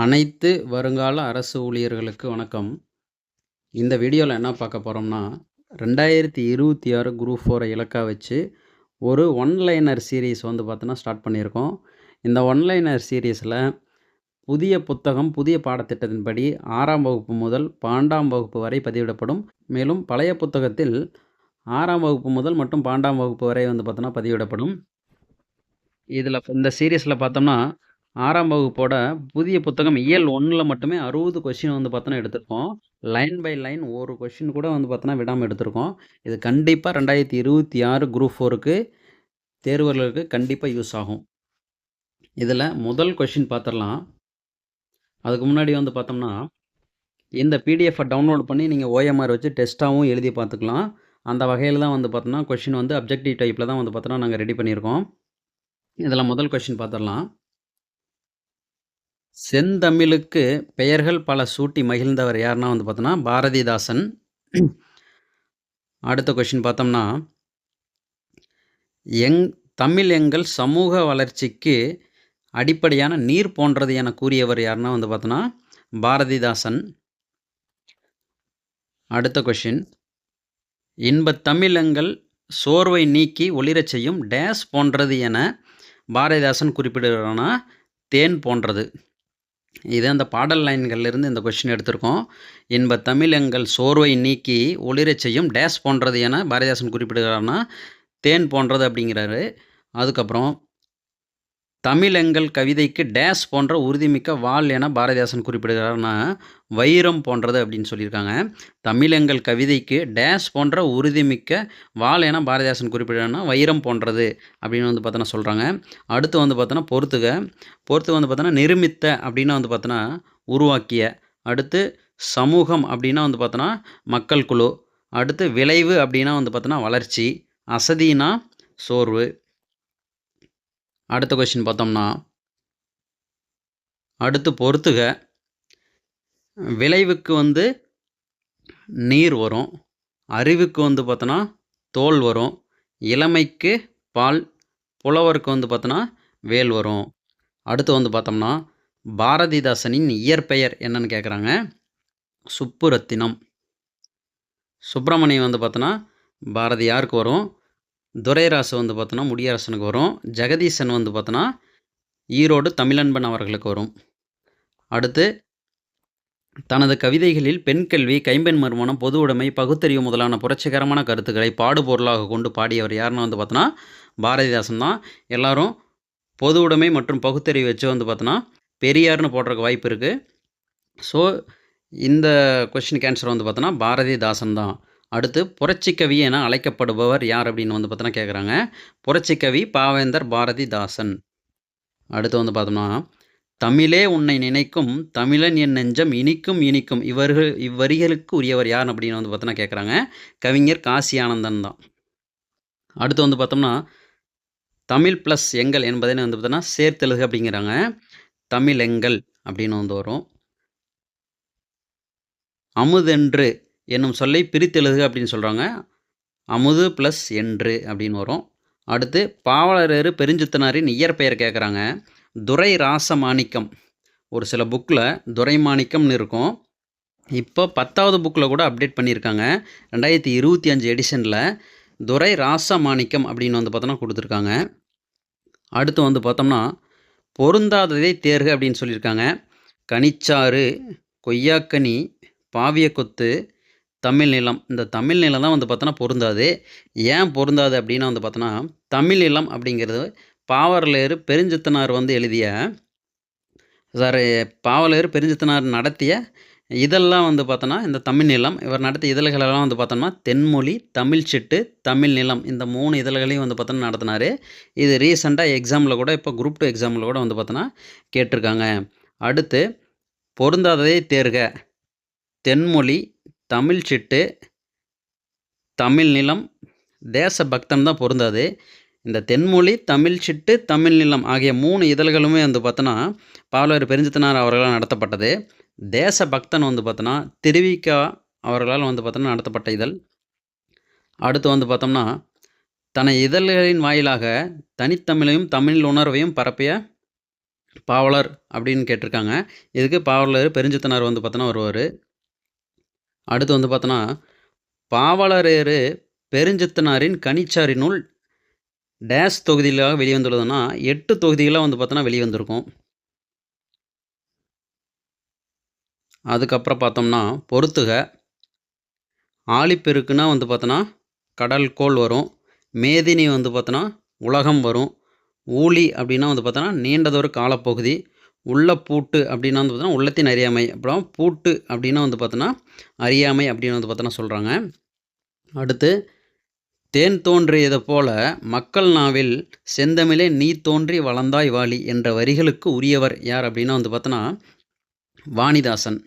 அனைத்து வருங்கால அரசு ஊழியர்களுக்கு வணக்கம். இந்த வீடியோவில் என்ன பார்க்க போகிறோம்னா 2026 குரூப் 4 இலக்கா வச்சு ஒரு ஒன்லைனர் சீரீஸ் வந்து பார்த்தோன்னா ஸ்டார்ட் பண்ணியிருக்கோம். இந்த ஒன்லைனர் சீரீஸில் புதிய புத்தகம் புதிய பாடத்திட்டத்தின்படி 6ஆம் வகுப்பு முதல் 12ஆம் வகுப்பு வரை பதிவிடப்படும். மேலும் பழைய புத்தகத்தில் 6ஆம் வகுப்பு முதல் மற்றும் 12ஆம் வகுப்பு வரை வந்து பார்த்தோன்னா பதிவிடப்படும். இதில் இந்த சீரீஸில் பார்த்தோம்னா 6ஆம் வகுப்போட புதிய புத்தகம் இயல் 1ல் மட்டுமே 60 கொஸ்டின் வந்து பார்த்தோன்னா எடுத்திருக்கோம். லைன் பை லைன் ஒரு கொஸ்டின் கூட வந்து பார்த்தோன்னா விடாமல் எடுத்திருக்கோம். இது கண்டிப்பாக 2026 குரூப் 4க்கு தேர்வர்களுக்கு கண்டிப்பாக யூஸ் ஆகும். இதில் முதல் கொஸ்டின் பார்த்துடலாம். அதுக்கு முன்னாடி வந்து பார்த்தோம்னா இந்த பிடிஎஃப்பை டவுன்லோட் பண்ணி நீங்கள் ஓஎம்ஆர் வச்சு டெஸ்ட்டாகவும் எழுதி பார்த்துக்கலாம். அந்த வகையில் தான் வந்து பார்த்தோன்னா கொஸ்டின் வந்து அப்ஜெக்டிவ் டைப்பில் தான் வந்து பார்த்தோன்னா நாங்கள் ரெடி பண்ணியிருக்கோம். இதில் முதல் கொஸ்டின் பார்த்துடலாம். செந்தமிழுக்கு பெயர்கள் பல சூட்டி மகிழ்ந்தவர் யாருன்னா வந்து பார்த்தோன்னா பாரதிதாசன். அடுத்த கொஸ்டின் பார்த்தோம்னா தமிழ் எங்கள் சமூக வளர்ச்சிக்கு அடிப்படையான நீர் போன்றது என கூறியவர் யாருன்னா வந்து பார்த்தோன்னா பாரதிதாசன். அடுத்த கொஸ்டின் இன்பத் தமிழங்கள் சோர்வை நீக்கி ஒளிரச் செய்யும் டேஸ் போன்றது என பாரதிதாசன் குறிப்பிடுகிறான்னா தேன் போன்றது. இது அந்த பாடல் லைன்கள்லேருந்து இந்த கொஸ்டின் எடுத்திருக்கோம். இன்பத் தமிழ் எங்கள் சோர்வை நீக்கி ஒளிரச் செய்யும் டேஸ் போன்றது என பாரதிதாசன் குறிப்பிடுகிறார்னா தேன் போன்றது அப்படிங்கிறாரு. அதுக்கப்புறம் தமிழெங்கள் கவிதைக்கு டேஸ் போன்ற உறுதிமிக்க வாள் என பாரதிதாசன் குறிப்பிடுகிறார்னா வைரம் போன்றது அப்படின்னு சொல்லியிருக்காங்க. தமிழெங்கள் கவிதைக்கு டேஸ் போன்ற உறுதிமிக்க வாள் என பாரதிதாசன் குறிப்பிடுறாருன்னா வைரம் போன்றது அப்படின்னு வந்து பார்த்தோன்னா சொல்கிறாங்க. அடுத்து வந்து பார்த்தோன்னா பொறுத்து வந்து பார்த்தோன்னா நிருமித்த அப்படின்னு வந்து பார்த்தோன்னா உருவாக்கிய. அடுத்து சமூகம் அப்படின்னா வந்து பார்த்தோன்னா மக்கள் குழு. அடுத்து விளைவு அப்படின்னா வந்து பார்த்தோன்னா வளர்ச்சி. அசதினா சோர்வு. அடுத்த கொஸ்டின் பார்த்தோம்னா அடுத்து பொறுத்துக. விளைவுக்கு வந்து நீர் வரும். அறிவுக்கு வந்து பார்த்தோன்னா தோல் வரும். இளமைக்கு பால். புலவருக்கு வந்து பார்த்தோன்னா வேல் வரும். அடுத்து வந்து பார்த்தோம்னா பாரதிதாசனின் இயற்பெயர் என்னன்னு கேட்குறாங்க. சுப்புரத்தினம். சுப்பிரமணியம் வந்து பார்த்தோன்னா பாரதியாருக்கு வரும். துரைராசு வந்து பார்த்தோன்னா முடியரசனுக்கு வரும். ஜெகதீசன் வந்து பார்த்தோன்னா ஈரோடு தமிழன்பன் அவர்களுக்கு வரும். அடுத்து தனது கவிதைகளில் பெண் கல்வி, கைம்பெண் மறுமணம், பொது உடைமை, பகுத்தறிவு முதலான புரட்சிகரமான கருத்துக்களை பாடுபொருளாக கொண்டு பாடியவர் யாருன்னு வந்து பார்த்தோன்னா பாரதிதாசன் தான். எல்லாரும் பொது உடைமை மற்றும் பகுத்தறிவு வச்சு வந்து பார்த்தோன்னா பெரியார்னு போடுறதுக்கு வாய்ப்பு இருக்குது. ஸோ இந்த கொஸ்டினுக்கு ஆன்சர் வந்து பார்த்தோன்னா பாரதிதாசன் தான். அடுத்து புரட்சிக்கவி என அழைக்கப்படுபவர் யார் அப்படின்னு வந்து பார்த்தோன்னா கேட்குறாங்க. புரட்சிக்கவி பாவேந்தர் பாரதிதாசன். அடுத்து வந்து பார்த்தோம்னா தமிழே உன்னை நினைக்கும் தமிழன் என் நெஞ்சம் இனிக்கும் இனிக்கும் இவ்வரிகளுக்கு உரியவர் யார் அப்படின்னு வந்து பார்த்தோன்னா கேட்குறாங்க. கவிஞர் காசி ஆனந்தன் தான். அடுத்து வந்து பார்த்தோம்னா தமிழ் ப்ளஸ் எங்கள் என்பதை வந்து பார்த்தோன்னா சேர்த்தெழுக அப்படிங்கிறாங்க. தமிழ் எங்கள் அப்படின்னு வந்து வரும். அமுதென்று என்னும் சொல்லை பிரித்தெழுதுக அப்படின்னு சொல்கிறாங்க. அமுது ப்ளஸ் என்று அப்படின்னு வரும். அடுத்து பாவலரேறு பெருஞ்சித்தனாரின் இயற்பெயர் கேட்குறாங்க. துரை ராசமாணிக்கம். ஒரு சில புக்கில் துரைமாணிக்கம்னு இருக்கும். இப்போ 10வது புக்கில் கூட அப்டேட் பண்ணியிருக்காங்க. 2025 எடிஷனில் துரை ராசமாணிக்கம் அப்படின்னு வந்து பார்த்தோன்னா கொடுத்துருக்காங்க. அடுத்து வந்து பார்த்தோம்னா பொருந்தாததை தேர்க அப்படின்னு சொல்லியிருக்காங்க. கனிச்சாறு, கொய்யாக்கனி, பாவியக்கொத்து, தமிழ் நிலம். இந்த தமிழ் நிலம் தான் வந்து பார்த்தோன்னா பொருந்தாது. ஏன் பொருந்தாது அப்படின்னா வந்து பார்த்தோன்னா தமிழ் நிலம் அப்படிங்கிறது பாவலரேறு பெருஞ்சித்தனார் வந்து எழுதிய பாவலரேறு பெருஞ்சித்தனார் நடத்திய இதெல்லாம் வந்து பார்த்தோன்னா இந்த தமிழ் நிலம். இவர் நடத்திய இதழ்களெல்லாம் வந்து பார்த்தோம்னா தென்மொழி, தமிழ் சிட்டு, தமிழ் நிலம் இந்த 3 இதழ்களையும் வந்து பார்த்தோன்னா நடத்தினார். இது ரீசெண்டாக எக்ஸாமில் கூட இப்போ குரூப் 2 எக்ஸாமில் கூட வந்து பார்த்தோன்னா கேட்டிருக்காங்க. அடுத்து பொருந்தாததை தேர்க. தென்மொழி, தமிழ் சிட்டு, தமிழ் நிலம், தேசபக்தன் தான் பொருந்தாது. இந்த தென்மொழி, தமிழ் சிட்டு, தமிழ் நிலம் ஆகிய 3 இதழ்களுமே வந்து பார்த்தோன்னா பாவலரேறு பெருஞ்சித்தனார் அவர்களால் நடத்தப்பட்டது. தேசபக்தன் வந்து பார்த்தோன்னா திருவிக அவர்களால் வந்து பார்த்தோன்னா நடத்தப்பட்ட இதழ். அடுத்து வந்து பார்த்தோம்னா தன இதழ்களின் வாயிலாக தனித்தமிழையும் தமிழ் உணர்வையும் பரப்பிய பாவலர் அப்படின்னு கேட்டிருக்காங்க. இதுக்கு பாவலர் பெருஞ்சித்தனார் வந்து பார்த்தோன்னா வருவார். அடுத்து வந்து பார்த்தோன்னா, பாவலரேறு பெருஞ்சித்தனாரின் கனிச்சாறினுள் டேஸ் தொகுதியிலாக வெளிவந்துள்ளதுன்னா 8 தொகுதிகளாக வந்து பார்த்தோன்னா வெளிவந்திருக்கும். அதுக்கப்புறம் பார்த்தோம்னா பொறுத்துக. ஆழிப்பெருக்குன்னா வந்து பார்த்தோன்னா கடல்கோள் வரும். மேதினி வந்து பார்த்தோன்னா உலகம் வரும். ஊழி அப்படின்னா வந்து பார்த்தோன்னா நீண்டதொரு காலப்பகுதி. உள்ளப்பூட்டு அப்படின்னா வந்து பார்த்தோன்னா உள்ளத்தின் அறியாமை. அப்புறம் பூட்டு அப்படின்னா வந்து பார்த்தோன்னா அறியாமை அப்படின்னு வந்து பார்த்தோன்னா சொல்கிறாங்க. அடுத்து தேன் தோன்றியது போல மக்கள் நாவில் செந்தமிழே நீ தோன்றி வளர்ந்தாய் வாழி என்ற வரிகளுக்கு உரியவர் யார் அப்படின்னா வந்து பார்த்தோன்னா வாணிதாசன்.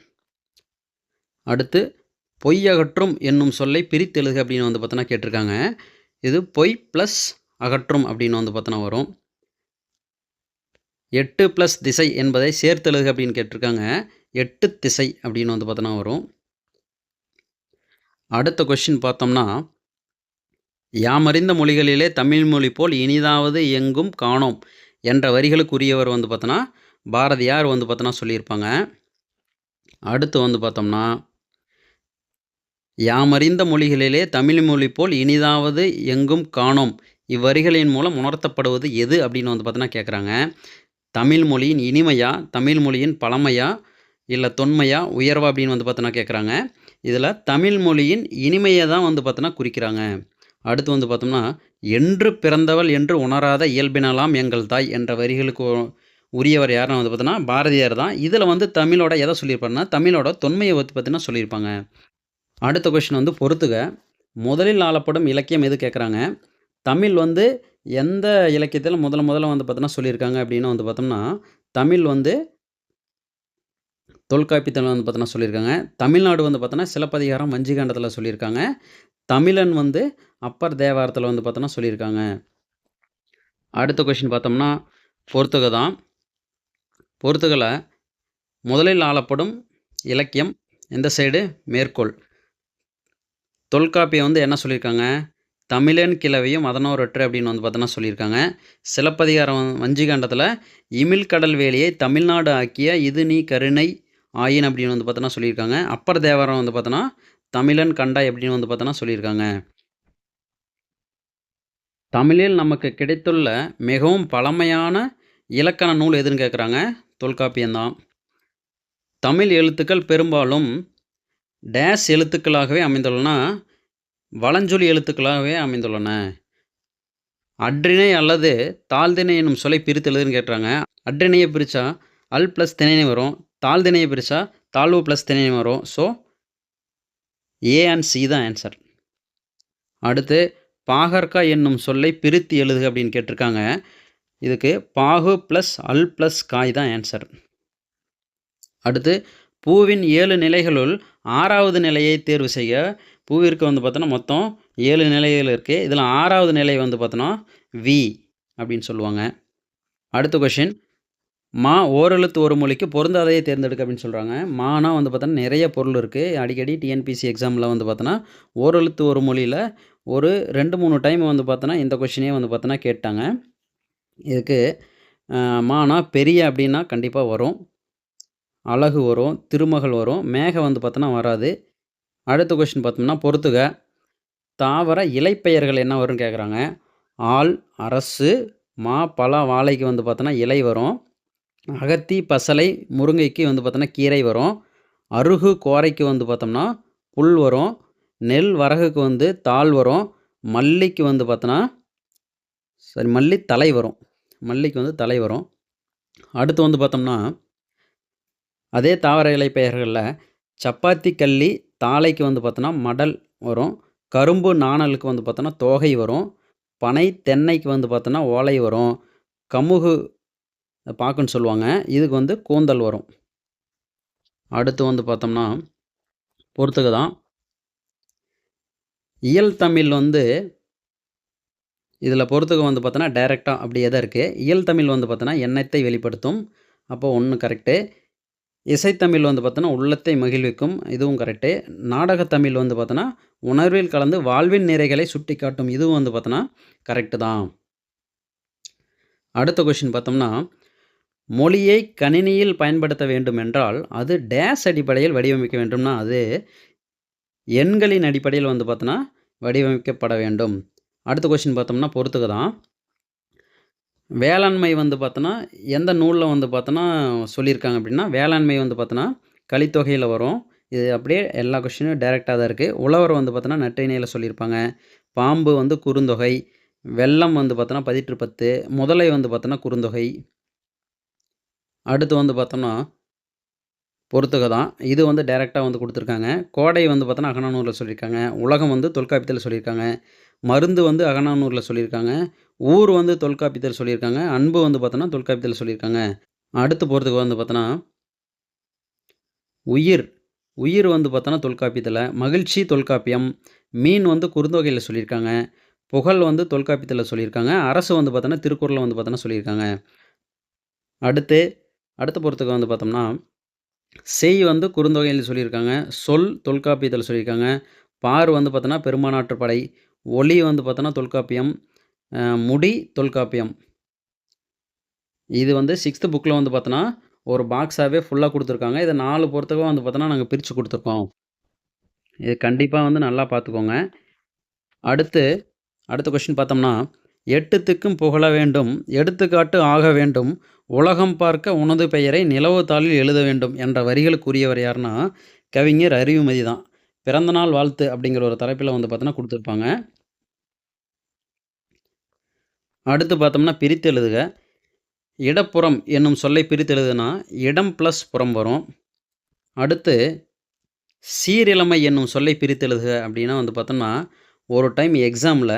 அடுத்து பொய் அகற்றும் என்னும் சொல்லை பிரித்தெழுக அப்படின்னு வந்து பார்த்தோன்னா கேட்டிருக்காங்க. இது பொய் ப்ளஸ் அகற்றும் அப்படின்னு வந்து பார்த்தோன்னா வரும். 8 ப்ளஸ் திசை என்பதை சேர்த்தெழுக அப்படின்னு கேட்டிருக்காங்க. 8 திசை அப்படின்னு வந்து பார்த்தோன்னா வரும். அடுத்த கொஸ்டின் பார்த்தோம்னா, யாமறிந்த மொழிகளிலே தமிழ் மொழி போல் இனிதாவது எங்கும் காணோம் என்ற வரிகளுக்குரியவர் வந்து பார்த்தோன்னா பாரதியார் வந்து பார்த்தோன்னா சொல்லியிருப்பாங்க. அடுத்து வந்து பார்த்தோம்னா, யாமறிந்த மொழிகளிலே தமிழ் மொழி போல் இனிதாவது எங்கும் காணோம் இவ்வரிகளின் மூலம் உணர்த்தப்படுவது எது அப்படின்னு வந்து பார்த்தோன்னா கேட்குறாங்க. தமிழ் மொழியின் இனிமையா, தமிழ் மொழியின் பழமையா, இல்லை தொன்மையா, உயர்வா அப்படின்னு வந்து பார்த்தோன்னா கேட்குறாங்க. இதில் தமிழ் மொழியின் இனிமையை தான் வந்து பார்த்தோன்னா குறிக்கிறாங்க. அடுத்து வந்து பார்த்தோம்னா, என்று பிறந்தவள் என்று உணராத இயல்பினலாம் எங்கள் தாய் என்ற வரிகளுக்கு உரியவர் யாருன்னு வந்து பார்த்தோன்னா பாரதியார் தான். இதில் வந்து தமிழோட எதை சொல்லியிருப்பாருன்னா தமிழோட தொன்மையை பற்றி பார்த்தீங்கன்னா சொல்லியிருப்பாங்க. அடுத்த கொஸ்டின் வந்து பொறுத்துக. முதலில் ஆளப்படும் இலக்கியம் எது கேட்குறாங்க. தமிழ் வந்து எந்த இலக்கியத்தில் முதல்ல வந்து பார்த்தோன்னா சொல்லியிருக்காங்க அப்படின்னு வந்து பார்த்தோம்னா தமிழ் வந்து தொல்காப்பியத்தில் வந்து பார்த்தோன்னா சொல்லியிருக்காங்க. தமிழ்நாடு வந்து பார்த்தோன்னா சிலப்பதிகாரம் வஞ்சிகாண்டத்தில் சொல்லியிருக்காங்க. தமிழன் வந்து அப்பர் தேவாரத்தில் வந்து பார்த்தோன்னா சொல்லியிருக்காங்க. அடுத்த கொஸ்டின் பார்த்தோம்னா பொறுத்துக தான். பொறுத்துகளை முதலில் ஆளப்படும் இலக்கியம் எந்த சைடு மேற்கோள். தொல்காப்பியம் வந்து என்ன சொல்லியிருக்காங்க. தமிழன் கிளவியும் அதனோரற்று அப்படின்னு வந்து பார்த்தோன்னா சொல்லியிருக்காங்க. சிலப்பதிகாரம் வஞ்சிகாண்டத்தில் இமிழ்கடல் வேலியை தமிழ்நாடு ஆக்கிய இது நீ கருணை ஆயின் அப்படின்னு வந்து பார்த்தோன்னா சொல்லியிருக்காங்க. அப்பர் தேவாரம் வந்து பார்த்தோன்னா தமிழன் கண்டாய் அப்படின்னு வந்து பார்த்தோன்னா சொல்லியிருக்காங்க. தமிழில் நமக்கு கிடைத்துள்ள மிகவும் பழமையான இலக்கண நூல் எதுன்னு கேட்குறாங்க. தொல்காப்பியம்தான். தமிழ் எழுத்துக்கள் பெரும்பாலும் டேஸ் எழுத்துக்களாகவே அமைந்துள்ளன, வலஞ்சொலி எழுத்துக்களாகவே அமைந்துள்ளன. அற்றிணை அல்லது தாழ்திணை என்னும் சொல்லை பிரித்து எழுதுன்னு கேட்குறாங்க. அற்றிணையை பிரித்தா அல் ப்ளஸ் திணைனை வரும். தாழ்திணையை பிரித்தா தாழ்வு ப்ளஸ் திணைனை வரும். ஸோ ஏ அண்ட் சி தான் ஆன்சர். அடுத்து பாகற்கா என்னும் சொல்லை பிரித்து எழுதுக அப்படின்னு கேட்டிருக்காங்க. இதுக்கு பாகு ப்ளஸ் அல் ப்ளஸ் காய் தான் ஆன்சர். அடுத்து பூவின் 7 நிலைகளுள் 6வது நிலையை தேர்வு செய்ய. பூவிற்கு வந்து பார்த்தோன்னா மொத்தம் 7 நிலைகள் இருக்குது. இதில் 6வது நிலை வந்து பார்த்தோன்னா வி அப்படின்னு சொல்லுவாங்க. அடுத்த கொஷின், மா ஓரெழுத்து ஒரு மொழிக்கு பொருந்தாதையை தேர்ந்தெடுக்க அப்படின்னு சொல்கிறாங்க. மானா வந்து பார்த்தோன்னா நிறைய பொருள் இருக்குது. அடிக்கடி டிஎன்பிசி எக்ஸாமில் வந்து பார்த்தோன்னா ஓரெழுத்து ஒரு மொழியில் ஒரு 2-3 டைம் வந்து பார்த்தோன்னா இந்த கொஷினே வந்து பார்த்தோன்னா கேட்டாங்க. இதுக்கு மானா பெரிய அப்படின்னா கண்டிப்பாக வரும். அழகு வரும். திருமகள் வரும். மேகம் வந்து பார்த்தோன்னா வராது. அடுத்த கொஸ்டின் பார்த்தோம்னா பொறுத்துக. தாவர இலைப்பெயர்கள் என்ன வரும்னு கேட்குறாங்க. ஆல், அரசு, மா, பலா, வாழைக்கு வந்து பார்த்தோன்னா இலை வரும். அகத்தி, பசலை, முருங்கைக்கு வந்து பார்த்தோன்னா கீரை வரும். அருகு, கோரைக்கு வந்து பார்த்தோம்னா புல் வரும். நெல், வரகுக்கு வந்து தாள் வரும். மல்லிக்கு வந்து பார்த்தோன்னா மல்லி தலை வரும். மல்லிக்கு வந்து தலை வரும். அடுத்து வந்து பார்த்தோம்னா அதே தாவர இலை பெயர்களில் சப்பாத்தி கள்ளி தாளைக்கு வந்து பார்த்தோன்னா மடல் வரும். கரும்பு நாணலுக்கு வந்து பார்த்தோன்னா தோகை வரும். பனை தென்னைக்கு வந்து பார்த்தோன்னா ஓலை வரும். கமுகு பாக்குன்னு சொல்லுவாங்க. இதுக்கு வந்து கூந்தல் வரும். அடுத்து வந்து பார்த்தோம்னா பொறுத்துக தான். இயல் தமிழ் வந்து இதில் பொறுத்துக வந்து பார்த்தோன்னா டைரெக்டாக அப்படியே தான் இருக்குது. இயல் தமிழ் வந்து பார்த்தோன்னா எண்ணத்தை வெளிப்படுத்தும். அப்போது 1 கரெக்டு. இசைத்தமிழ் வந்து பார்த்தோன்னா உள்ளத்தை மகிழ்விக்கும். இதுவும் கரெக்டு. நாடகத்தமிழ் வந்து பார்த்தோன்னா உணர்வில் கலந்து வாழ்வின் நிறைகளை சுட்டி காட்டும். இதுவும் வந்து பார்த்தோன்னா கரெக்டு தான். அடுத்த கொஷின் பார்த்தோம்னா மொழியை கணினியில் பயன்படுத்த வேண்டும் என்றால் அது டேஸ் அடிப்படையில் வடிவமைக்க வேண்டும்னா அது எண்களின் அடிப்படையில் வந்து பார்த்தோன்னா வடிவமைக்கப்பட வேண்டும். அடுத்த கொஸ்டின் பார்த்தோம்னா பொறுத்துக்க தான். வேளாண்மை வந்து பார்த்தோன்னா எந்த நூலில் வந்து பார்த்தோன்னா சொல்லியிருக்காங்க அப்படின்னா, வேளாண்மை வந்து பார்த்தோன்னா கலித்தொகையில் வரும். இது அப்படியே எல்லா கொஸ்டினும் டைரெக்டாக தான் இருக்குது. உழவர் வந்து பார்த்தோன்னா நற்றிணையில் சொல்லியிருப்பாங்க. பாம்பு வந்து குறுந்தொகை. வெள்ளம் வந்து பார்த்தோன்னா பதிற்று 10. முதலை வந்து பார்த்தோன்னா குறுந்தொகை. அடுத்து வந்து பார்த்தோம்னா பொறுத்துக தான். இது வந்து டைரெக்ட்டா வந்து குடுத்துருக்காங்க. கோடை வந்து பார்த்தோன்னா அகநானூறுல சொல்லியிருக்காங்க. உலகம் வந்து தொல்காப்பியத்துல சொல்லியிருக்காங்க. மருந்து வந்து அகநானூறுல சொல்லியிருக்காங்க. ஊர் வந்து தொல்காப்பியத்துல சொல்லியிருக்காங்க. அன்பு வந்து பார்த்தோன்னா தொல்காப்பியத்துல சொல்லியிருக்காங்க. அடுத்து போறதுக்கு வந்து பார்த்தோன்னா, உயிர். உயிர் வந்து பார்த்தோன்னா தொல்காப்பியத்துல. மகிழ்ச்சி தொல்காப்பியம். மீன் வந்து குறுந்தொகையில சொல்லியிருக்காங்க. புகழ் வந்து தொல்காப்பியத்துல சொல்லியிருக்காங்க. அரசு வந்து பார்த்தோன்னா திருக்குறள்ல வந்து பார்த்தோன்னா சொல்லியிருக்காங்க. அடுத்து அடுத்த பொறுத்துக்கு வந்து பார்த்தோம்னா செய் வந்து குறுந்தொகையில் சொல்லியிருக்காங்க. சொல் தொல்காப்பியத்தில் சொல்லியிருக்காங்க. பார் வந்து பார்த்தோன்னா பெரும்பானாற்றுப் படை. ஒளி வந்து பார்த்தோன்னா தொல்காப்பியம். முடி தொல்காப்பியம். இது வந்து 6த் புக்ல வந்து பார்த்தோன்னா, ஒரு பாக்ஸாவே ஃபுல்லா குடுத்துருக்காங்க. இத 4 பொறுத்துக்கும் வந்து பார்த்தோன்னா, நாங்க பிரிச்சு குடுத்துருக்கோம். இது கண்டிப்பா வந்து நல்லா பார்த்துக்கோங்க. அடுத்து அடுத்த கொஸ்டின் பார்த்தோம்னா, "எட்டு திக்கும் புகழ வேண்டும், எடுத்துக்காட்டு ஆக வேண்டும், உலகம் பார்க்க உனது பெயரை நிலவு தாளில் எழுத வேண்டும்" என்ற வரிகளுக்குரியவர் யாருன்னா, கவிஞர் அறிவுமதி தான். பிறந்தநாள் வாழ்த்து அப்படிங்கிற ஒரு தலைப்பில வந்து பார்த்தோன்னா குடுத்துருப்பாங்க. அடுத்து பார்த்தோம்னா, பிரித்து எழுதுக. இடப்புறம் என்னும் சொல்லை பிரித்து எழுதுனா, இடம் பிளஸ் புறம் வரும். அடுத்து சீரிழமை என்னும் சொல்லை பிரித்து எழுதுக அப்படின்னா வந்து பார்த்தோம்னா, ஒரு டைம் எக்ஸாம்ல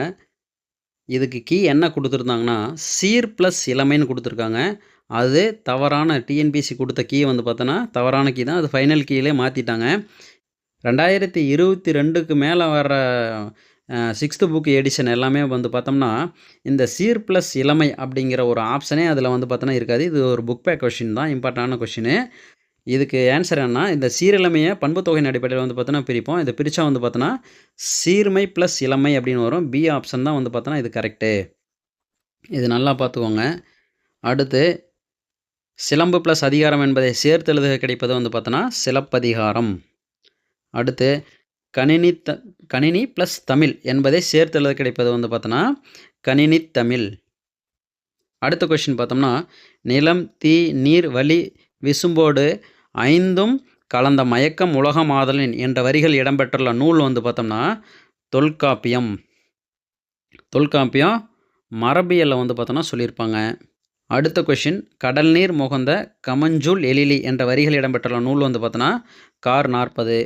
இதுக்கு கீ என்ன குடுத்துருந்தாங்கன்னா, சீர் பிளஸ் இளமைன்னு குடுத்துருக்காங்க. அது தவறான டிஎன்பிஎஸ்சி குடுத்த கீ வந்து பார்த்தோன்னா, தவறான கீ தான். அது ஃபைனல் கீலயே மாத்திட்டாங்க. 2022க்கு மேல வர்ற 6த் புக் எடிஷன் எல்லாமே வந்து பார்த்தோம்னா, இந்த சீர் பிளஸ் இளமை அப்படிங்கிற ஒரு ஆப்ஷனே அதில வந்து பார்த்தோன்னா இருக்காது. இது ஒரு புக் பேக் கொஸ்டின் தான். இம்பார்ட்டன்டான கொஸ்டினு. இதுக்கு ஆன்சர் என்னன்னா, இந்த சீரிழமைய பண்புத்தொகையின் அடிப்படையில வந்து பார்த்தோன்னா பிரிப்போம். இத பிரிச்சா வந்து பார்த்தோன்னா, சீர்மை பிளஸ் இளமை அப்படின்னு வரும். பி ஆப்ஷன் தான் வந்து பார்த்தோன்னா இது கரெக்ட்டு. இது நல்லா பார்த்துக்கோங்க. அடுத்து சிலம்பு பிளஸ் அதிகாரம் என்பதை சேர்த்து எழுதுக கிடைப்பது வந்து பார்த்தோன்னா, சிலப்பதிகாரம். அடுத்து கணினி பிளஸ் தமிழ் என்பதை சேர்த்து எழுத கிடைப்பது வந்து பார்த்தோன்னா, கணினித் தமிழ். அடுத்த கொஸ்டின் பார்த்தோம்னா, நிலம், தீ, நீர், வளி, விசும்போடு 5ம் கலந்த மயக்கம் உலகமாதலின் என்ற வரிகள் இடம்பெற்றுள்ள நூல் வந்து பார்த்தோம்னா, தொல்காப்பியம். தொல்காப்பியம் மரபியல்ல வந்து பார்த்தோன்னா சொல்லியிருப்பாங்க. அடுத்த கொஸ்டின், கடல் நீர் முகந்த கமஞ்சூல் எழிலி என்ற வரிகள் இடம்பெற்றுள்ள நூல் வந்து பார்த்தோன்னா, கார் 40.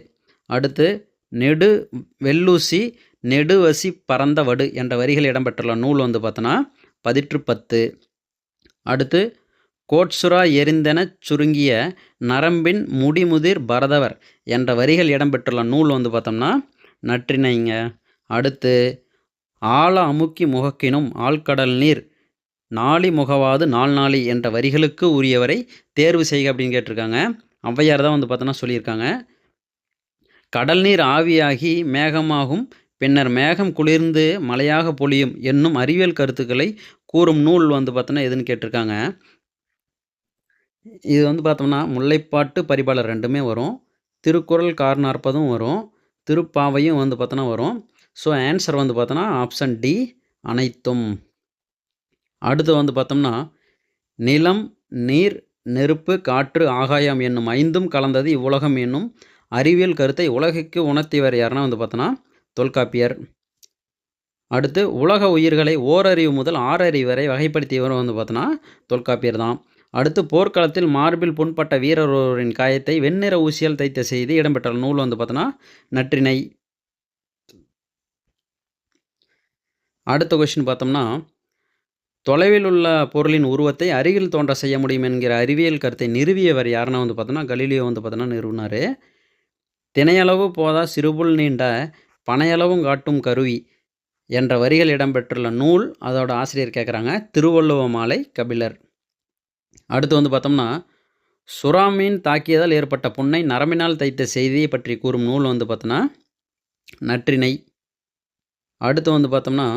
அடுத்து நெடு வெள்ளூசி நெடுவசி பரந்த வடு என்ற வரிகள் இடம்பெற்றுள்ள நூல் வந்து பார்த்தோன்னா, பதிற்று 10. அடுத்து கோட்சுரா எரிந்தெனச் சுருங்கிய நரம்பின் முடிமுதிர் பரதவர் என்ற வரிகள் இடம்பெற்றுள்ள நூல் வந்து பார்த்தோம்னா, நற்றிணைங்க. அடுத்து ஆழ அமுக்கி முகக்கினும் ஆழ்கடல் நீர் நாளி முகவாது நாள்நாளி என்ற வரிகளுக்கு உரியவரை தேர்வு செய்க அப்படின்னு கேட்டிருக்காங்க. ஔவையார் தான் வந்து பார்த்தோன்னா சொல்லியிருக்காங்க. கடல் நீர் ஆவியாகி மேகமாகும், பின்னர் மேகம் குளிர்ந்து மழையாக பொழியும் என்னும் அறிவியல் கருத்துக்களை கூறும் நூல் வந்து பார்த்தோன்னா எதுன்னு கேட்டிருக்காங்க. இது வந்து பார்த்தோம்னா, முல்லைப்பாட்டு பரிபாடல் 2மே வரும். திருக்குறள் கார் 40ம் வரும். திருப்பாவையும் வந்து பார்த்தோன்னா வரும். ஸோ ஆன்சர் வந்து பார்த்தோன்னா, ஆப்ஷன் டி அனைத்தும். அடுத்து வந்து பார்த்தோம்னா, நிலம், நீர், நெருப்பு, காற்று, ஆகாயம் என்னும் 5ம் கலந்தது இவ்வுலகம் என்னும் அறிவியல் கருத்தை உலகுக்கு உணர்த்தியவர் யாருன்னா வந்து பார்த்தோன்னா, தொல்காப்பியர். அடுத்து உலக உயிர்களை ஓரறிவு முதல் 6 அறிவு வரை வகைப்படுத்தியவர் வந்து பார்த்தோன்னா, தொல்காப்பியர் தான். அடுத்து போர்க்களத்தில் மார்பில் புண்பட்ட வீரர் ஒருவரின் காயத்தை வெண்ணிற ஊசியால் தைத்த செய்தி இடம்பெற்ற நூல் வந்து பார்த்தோன்னா, நற்றிணை. அடுத்த கொஸ்டின் பார்த்தோம்னா, தொலைவில் உள்ள பொருளின் உருவத்தை அருகில் தோன்ற செய்ய முடியும் என்கிற அறிவியல் கருத்தை நிறுவியவர் யாருன்னா வந்து பார்த்தோன்னா, கலீலியோ வந்து பார்த்தோன்னா நிறுவினார். தினையளவு போதா சிறுபுல் நீண்ட பனையளவும் காட்டும் கருவி என்ற வரிகள் இடம்பெற்றுள்ள நூல் அதோட ஆசிரியர் கேட்குறாங்க. திருவள்ளுவ மாலை கபிலர். அடுத்து வந்து பார்த்தோம்னா, சுறா மீன் தாக்கியதால் ஏற்பட்ட புண்ணை நரம்பினால் தைத்த செய்தியை பற்றி கூறும் நூல் வந்து பார்த்தோன்னா, நற்றிணை. அடுத்து வந்து பார்த்தோம்னா,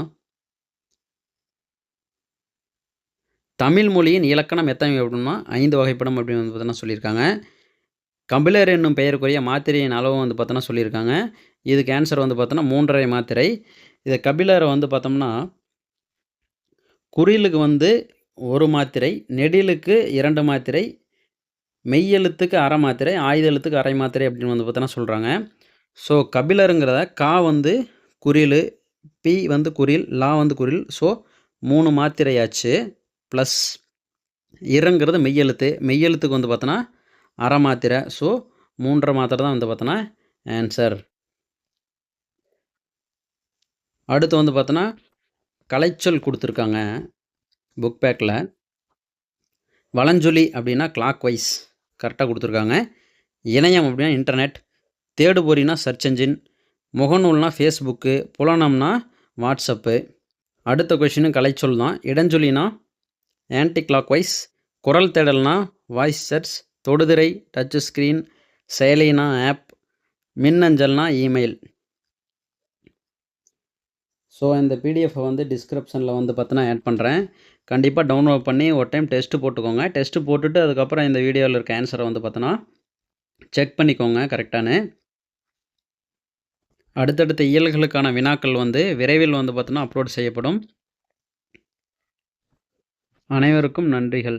தமிழ் மொழியின் இலக்கணம் எத்தனை அப்படின்னா 5 வகைப்படும் அப்படின்னு வந்து பார்த்தோன்னா சொல்லியிருக்காங்க. கபிலர் என்னும் பெயருக்குரிய மாத்திரையின் அளவு வந்து பார்த்தோன்னா சொல்லியிருக்காங்க. இதுக்கு ஆன்சர் வந்து பார்த்தோன்னா 3½ மாத்திரை. இதை கபிலரை வந்து பார்த்தோம்னா குறிலுக்கு வந்து 1 மாத்திரை, நெடிலுக்கு 2 மாத்திரை, மெய்யெழுத்துக்கு 1/2 மாத்திரை, ஆயுத எழுத்துக்கு 1/2 மாத்திரை அப்படின்னு வந்து பார்த்தோன்னா சொல்கிறாங்க. ஸோ கபிலருங்கிறத கா வந்து குறிலு, பி வந்து குறில், லா வந்து குறில். ஸோ 3 மாத்திரையாச்சு. ப்ளஸ் இரங்கிறது மெய்யெழுத்து. மெய்யெழுத்துக்கு வந்து பார்த்தோன்னா 1/2 மாத்திரை. ஸோ 3½ மாத்திரை தான் வந்து பார்த்தோன்னா ஆன்சர். அடுத்து வந்து பார்த்தோன்னா கலைச்சொல் கொடுத்துருக்காங்க புக் பேக்கில். வலஞ்சொலி அப்படின்னா கிளாக் வைஸ் கரெக்டாக கொடுத்துருக்காங்க. இணையம் அப்படின்னா இன்டர்நெட், தேடுபொறினா சர்ச் என்ஜின், முகநூல்னா ஃபேஸ்புக்கு, புலனம்னா வாட்ஸ்அப்பு. அடுத்த கொஷினும் கலைச்சொல் தான். இடஞ்சொல்லினா ஆன்டி கிளாக் வைஸ், குரல் தேடல்னா வாய்ஸ் சர்ச், தொடுதிரை டச் ஸ்க்ரீன், செயலினா ஆப், மின்னஞ்சல்னா இமெயில். ஸோ இந்த பிடிஎஃப்பை வந்து டிஸ்கிரிப்ஷனில் வந்து பார்த்தோன்னா ஆட் பண்ணுறேன். கண்டிப்பாக டவுன்லோட் பண்ணி ஒரு டைம் டெஸ்ட்டு போட்டுக்கோங்க. டெஸ்ட்டு போட்டுட்டு அதுக்கப்புறம் இந்த வீடியோவில் இருக்க ஆன்சரை வந்து பார்த்தோன்னா செக் பண்ணிக்கோங்க கரெக்டானு. அடுத்தடுத்த இயல்களுக்கான வினாக்கள் வந்து விரைவில் வந்து பார்த்தோன்னா அப்லோட் செய்யப்படும். அனைவருக்கும் நன்றிகள்.